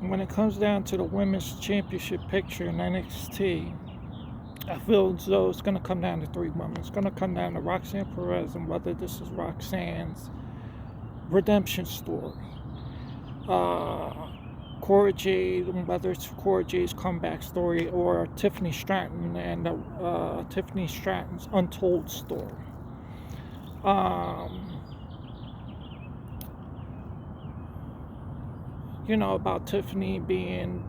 when it comes down to the women's championship picture in NXT, I feel as though it's going to come down to three women. It's going to come down to Roxanne Perez and whether this is Roxanne's redemption story. Cora Jade, whether it's Cora Jade's comeback story or Tiffany Stratton and Tiffany Stratton's untold story. About Tiffany being,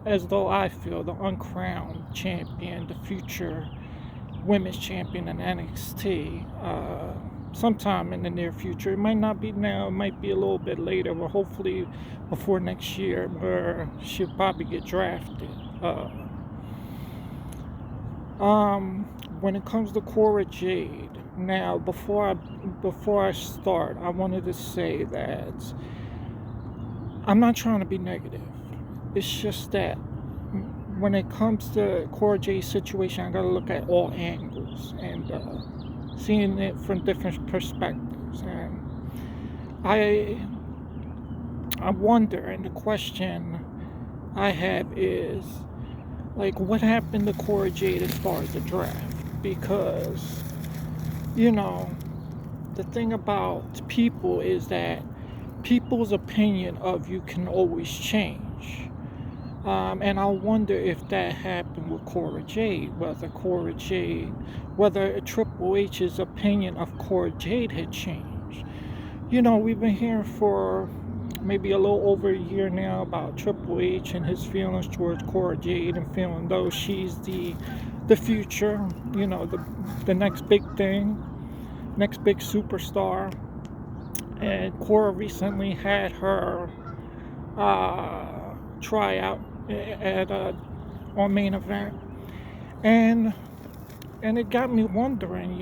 as though I feel, the uncrowned champion, the future women's champion in NXT. Sometime in the near future. It might not be now, it might be a little bit later, but hopefully before next year, where she'll probably get drafted. When it comes to Cora Jade, now before I start, I wanted to say that I'm not trying to be negative. It's just that when it comes to Cora Jade's situation, I gotta look at all angles and seeing it from different perspectives. And I wonder, and the question I have is, like, what happened to Cora Jade as far as the draft? Because, the thing about people is that people's opinion of you can always change. And I wonder if that happened with Cora Jade, whether Triple H's opinion of Cora Jade had changed. We've been hearing for maybe a little over a year now about Triple H and his feelings towards Cora Jade and feeling though she's the future, the next big thing, next big superstar. And Cora recently had her tryout at on Main Event, and it got me wondering,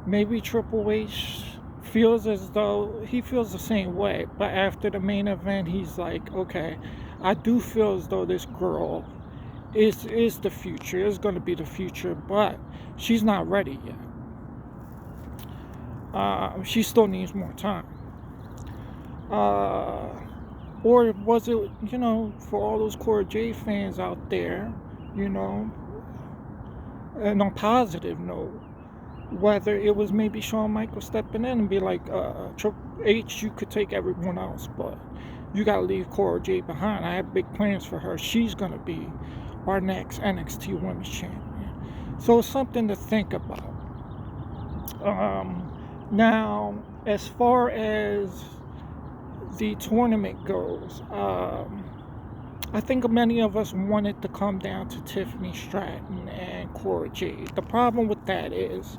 maybe Triple H feels as though he feels the same way, but after the Main Event he's like, okay, I do feel as though this girl is the future, is going to be the future, but she's not ready yet. She still needs more time. Or was it, for all those Cora Jade fans out there, and on a positive note, whether it was maybe Shawn Michaels stepping in and be like, Triple H, you could take everyone else, but you got to leave Cora Jade behind. I have big plans for her. She's going to be our next NXT Women's Champion. So it's something to think about. Now, as far as the tournament goes, I think many of us want it to come down to Tiffany Stratton and Cora Jade. The problem with that is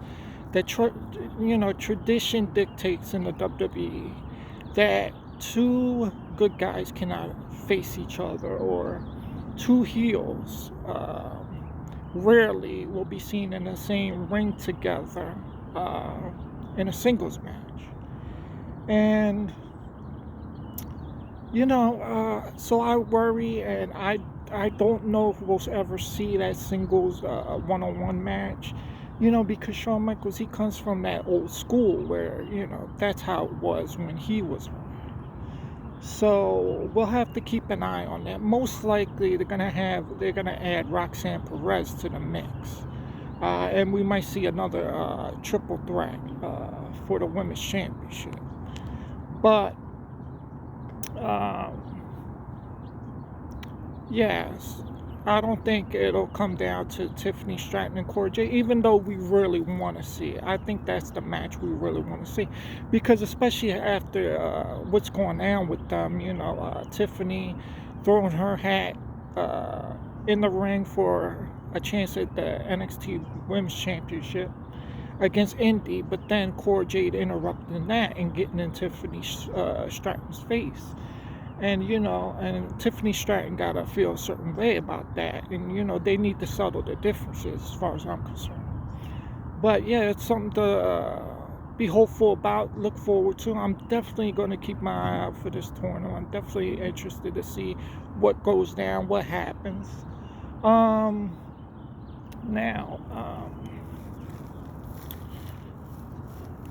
that tradition dictates in the WWE that two good guys cannot face each other, or two heels rarely will be seen in the same ring together in a singles match. And so I worry, and I don't know if we'll ever see that singles one-on-one match, because Shawn Michaels, he comes from that old school where, that's how it was when he was around. So we'll have to keep an eye on that. Most likely they're gonna add Roxanne Perez to the mix. And we might see another triple threat for the Women's Championship. But yes, I don't think it'll come down to Tiffany Stratton and Cora Jade, even though we really want to see it. I think that's the match we really want to see, because especially after what's going on with them, Tiffany throwing her hat in the ring for a chance at the NXT Women's Championship against Indi, but then Cora Jade interrupting that and getting in Tiffany Stratton's face. And, and Tiffany Stratton got to feel a certain way about that. And, they need to settle their differences as far as I'm concerned. But, yeah, it's something to be hopeful about, look forward to. I'm definitely going to keep my eye out for this tournament. I'm definitely interested to see what goes down, what happens.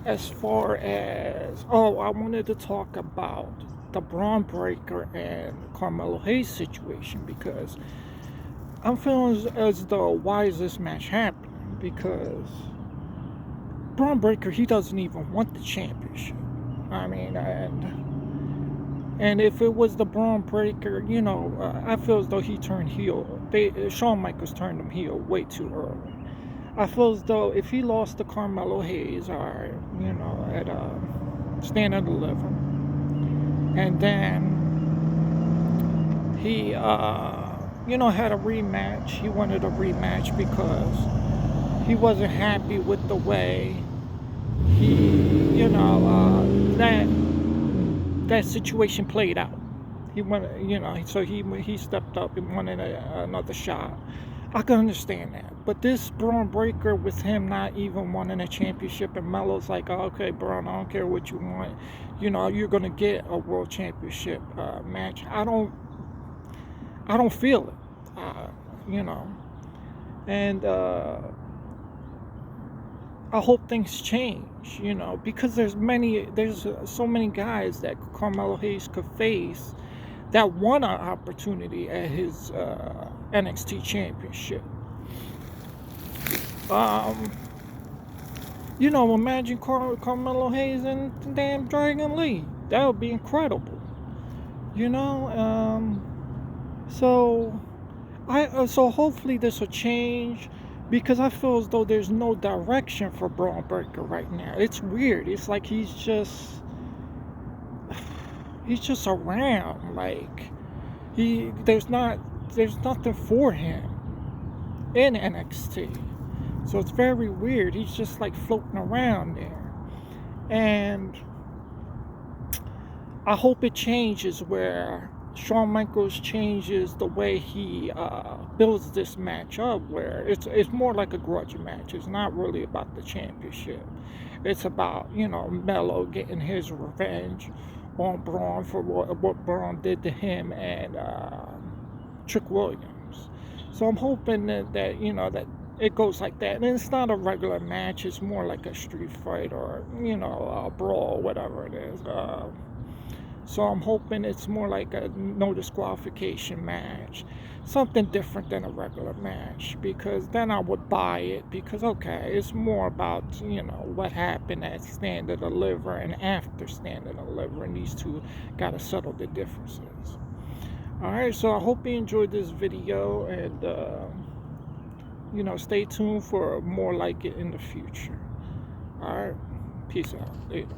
As far as, I wanted to talk about the Bron Breakker and Carmelo Hayes situation, because I'm feeling as though, why is this match happening? Because Bron Breakker, he doesn't even want the championship. I mean, and if it was the Bron Breakker, you know, I feel as though he turned heel. Shawn Michaels turned him heel way too early. I feel as though if he lost to Carmelo Hayes, or, you know, at Stand and Deliver, and then he, you know, had a rematch. He wanted a rematch because he wasn't happy with the way he, you know, that situation played out. He wanted, you know, so he stepped up and wanted another shot. I can understand that, but this Bron Breakker, with him not even wanting a championship, and Melo's like, oh, okay, Bron, I don't care what you want, you know, you're gonna get a world championship match. I don't feel it, you know, and I hope things change, you know, because there's so many guys that Carmelo Hayes could face that won an opportunity at his NXT championship. You know, imagine Carmelo Hayes and damn Dragon Lee. That would be incredible. You know, so hopefully this will change, because I feel as though there's no direction for Bron Breakker right now. It's weird. It's like he's just around. Like there's nothing for him in NXT. So it's very weird. He's just like floating around there. And I hope it changes, where Shawn Michaels changes the way he builds this match up, where it's more like a grudge match. It's not really about the championship. It's about, you know, Melo getting his revenge on Bron for what Bron did to him and Trick Williams. So I'm hoping that you know, that it goes like that. And it's not a regular match. It's more like a street fight, or, you know, a brawl, whatever it is. So I'm hoping it's more like a no disqualification match, something different than a regular match, because then I would buy it, because, okay, it's more about, you know, what happened at Stand and Deliver and after Stand and Deliver, and these two got to settle the differences. Alright, so I hope you enjoyed this video, and, you know, stay tuned for more like it in the future. Alright, peace out. Later.